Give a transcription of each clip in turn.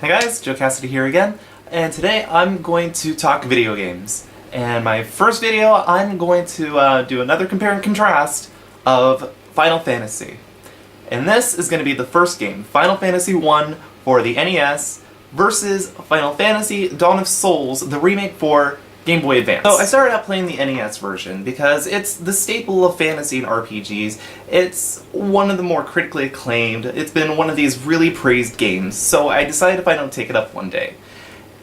Hey guys, Joe Cassidy here again, and today I'm going to talk video games. And my first video, I'm going to do another compare and contrast of Final Fantasy. And this is going to be the first game, Final Fantasy 1 for the NES versus Final Fantasy Dawn of Souls, the remake for Game Boy Advance. So I started out playing the NES version because it's the staple of fantasy and RPGs. It's one of the more critically acclaimed. It's been one of these really praised games, so I decided if I don't take it up one day.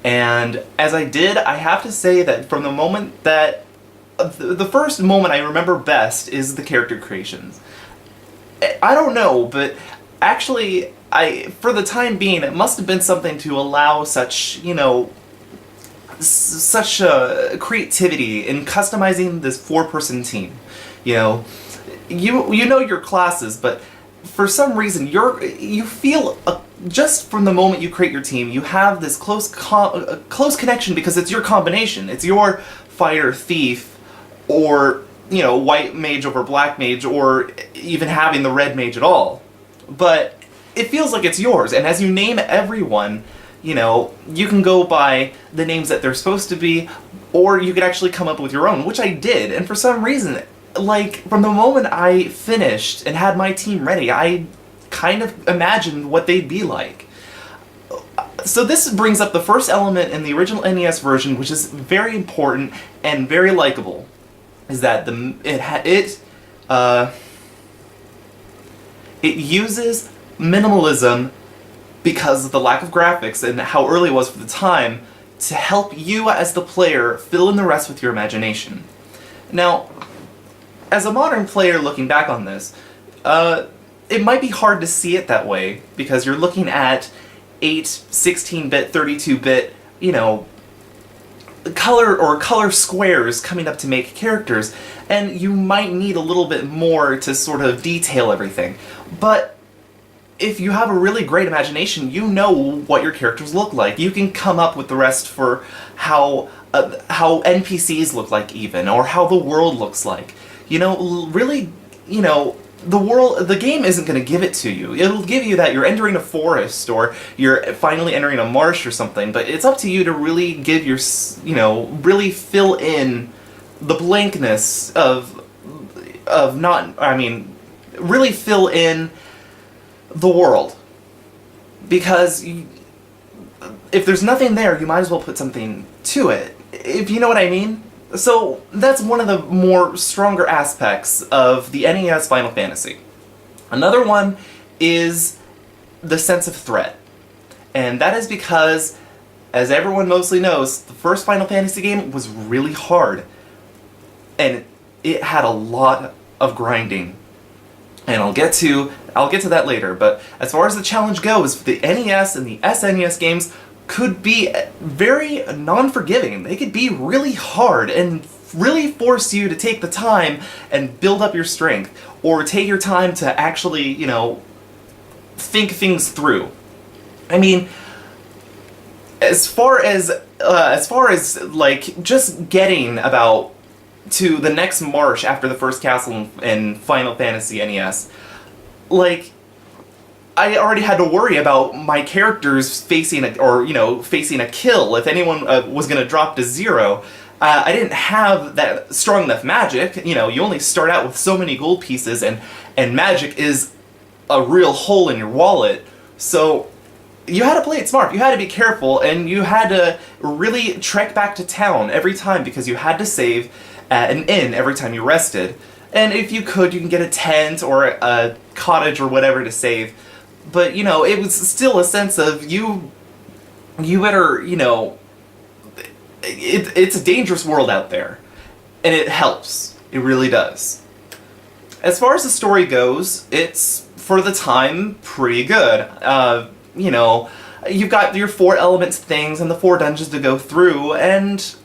And as I did, I have to say that from the moment that... the first moment I remember best is the character creations. I don't know, but actually, for the time being, it must have been something to allow such, such creativity in customizing this four-person team. You know your classes, but for some reason you feel just from the moment you create your team, you have this close connection because it's your combination. It's your fighter, thief, or white mage over black mage, or even having the red mage at all. But it feels like it's yours, and as you name everyone, you can go by the names that they're supposed to be, or you could actually come up with your own, which I did, and for some reason, from the moment I finished and had my team ready, I kind of imagined what they'd be like. So this brings up the first element in the original NES version, which is very important and very likable, is that it uses minimalism because of the lack of graphics and how early it was for the time, to help you as the player fill in the rest with your imagination. Now, as a modern player looking back on this, it might be hard to see it that way, because you're looking at 8, 16-bit, 32-bit, color squares coming up to make characters, and you might need a little bit more to sort of detail everything. But if you have a really great imagination, you know what your characters look like. You can come up with the rest for how NPCs look like, even, or how the world looks like. Really, the game isn't going to give it to you. It'll give you that you're entering a forest, or you're finally entering a marsh or something, but it's up to you to really give your, really fill in the blankness really fill in the world. Because if there's nothing there, you might as well put something to it, if you know what I mean. So that's one of the more stronger aspects of the NES Final Fantasy. Another one is the sense of threat. And that is because, as everyone mostly knows, the first Final Fantasy game was really hard. And it had a lot of grinding. And I'll get to that later, but as far as the challenge goes, the NES and the SNES games could be very non-forgiving. They could be really hard and really force you to take the time and build up your strength, or take your time to actually, think things through. I mean, as far as just getting about to the next marsh after the first castle in Final Fantasy NES, I already had to worry about my characters facing a kill if anyone was going to drop to 0. I didn't have that strong enough magic. You only start out with so many gold pieces, and magic is a real hole in your wallet. So you had to play it smart. You had to be careful, and you had to really trek back to town every time, because you had to save at an inn every time you rested. And if you could, you can get a tent or a cottage or whatever to save. But, it was still a sense of you better, it's a dangerous world out there. And it helps. It really does. As far as the story goes, it's, for the time, pretty good. You've got your 4 elements things and the 4 dungeons to go through, and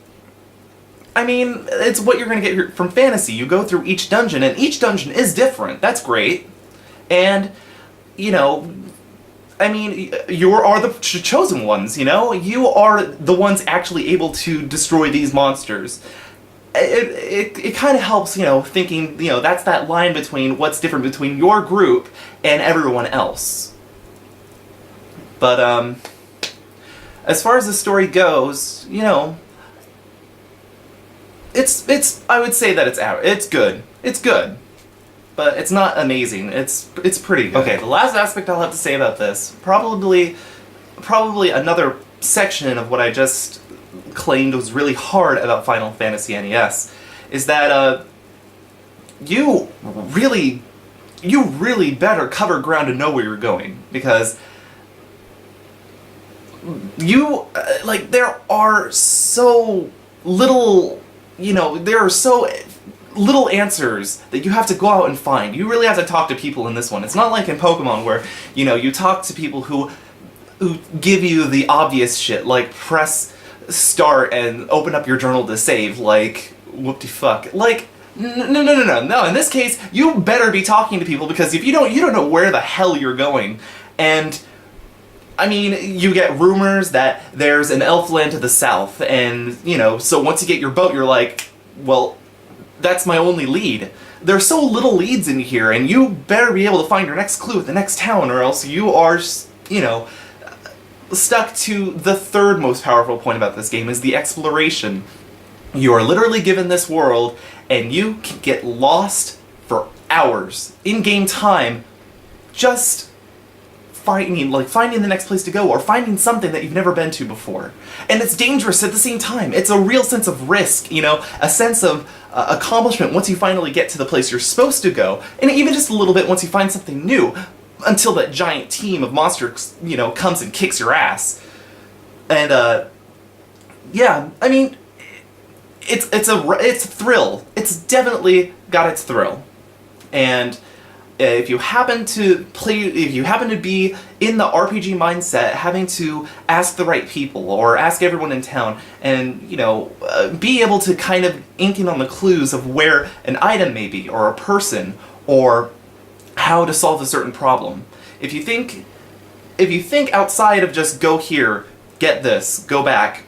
I mean, it's what you're going to get from fantasy. You go through each dungeon, and each dungeon is different. That's great. And, you are the chosen ones, You are the ones actually able to destroy these monsters. It kind of helps, thinking, that's that line between what's different between your group and everyone else. But, as far as the story goes, you know, it's I would say that it's good. It's good. But it's not amazing. It's pretty good. Okay, the last aspect I'll have to say about this, probably another section of what I just claimed was really hard about Final Fantasy NES, is that you really better cover ground and know where you're going, because you like there are so little, you know, there are so little answers that you have to go out and find. You really have to talk to people in this one. It's not like in Pokemon where, you know, you talk to people who give you the obvious shit, like press start and open up your journal to save, like, whoop-de-fuck. Like, no. In this case, you better be talking to people, because if you don't know where the hell you're going. And, I mean, you get rumors that there's an elf land to the south, and, you know, so once you get your boat, you're like, well, that's my only lead. There's so little leads in here, and you better be able to find your next clue at the next town, or else you are, you know, stuck to the third most powerful point about this game, is the exploration. You are literally given this world, and you can get lost for hours, in-game time, just finding the next place to go, or finding something that you've never been to before. And it's dangerous at the same time. It's a real sense of risk, you know, a sense of accomplishment once you finally get to the place you're supposed to go, and even just a little bit once you find something new, until that giant team of monsters, you know, comes and kicks your ass. And, yeah, I mean, it's a thrill. It's definitely got its thrill. And if you happen to be in the RPG mindset, having to ask the right people, or ask everyone in town, and, you know, be able to kind of ink in on the clues of where an item may be, or a person, or how to solve a certain problem. If you think outside of just go here, get this, go back,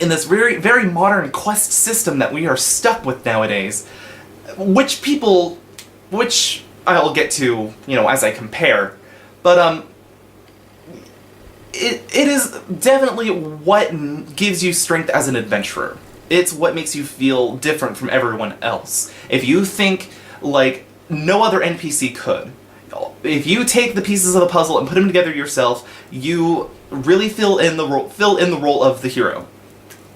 in this very, very modern quest system that we are stuck with nowadays, which I'll get to, you know, as I compare, but it is definitely what gives you strength as an adventurer. It's what makes you feel different from everyone else. If you think like no other NPC could, if you take the pieces of the puzzle and put them together yourself, you really fill in the role of the hero.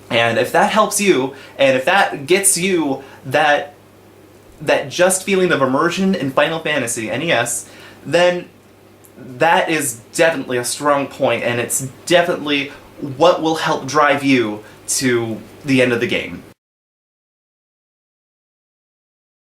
And if that helps you, and if that gets you that just feeling of immersion in Final Fantasy NES, then that is definitely a strong point, and it's definitely what will help drive you to the end of the game.